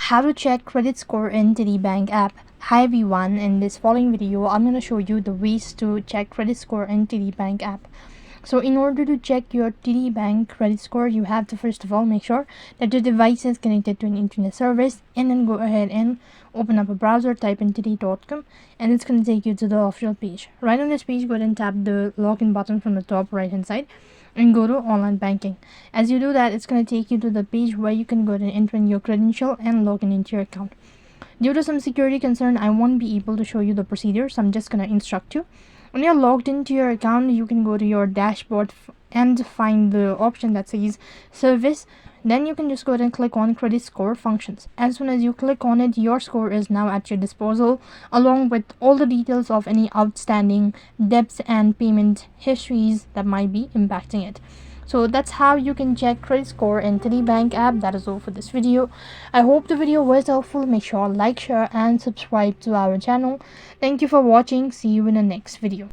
How to check credit score in TD Bank app. Hi everyone, in this following video I'm going to show you the ways to check credit score in TD Bank app. So in order to check your TD Bank credit score, you have to first of all make sure that your device is connected to an internet service, and then go ahead and open up a browser, type in td.com, and it's going to take you to the official page. Right on this page, go ahead and tap the login button from the top right hand side and go to online banking. As you do that, it's going to take you to the page where you can go ahead and enter in your credential and log in into your account. Due to some security concern, I won't be able to show you the procedure, so I'm just going to instruct you. When you're logged into your account, you can go to your dashboard and find the option that says service. Then you can just go ahead and click on credit score functions. As soon as you click on it, your score is now at your disposal, along with all the details of any outstanding debts and payment histories that might be impacting it. So that's how you can check credit score in TD Bank app. That is all for this video. I hope the video was helpful. Make sure like, share and subscribe to our channel. Thank you for watching. See you in the next video.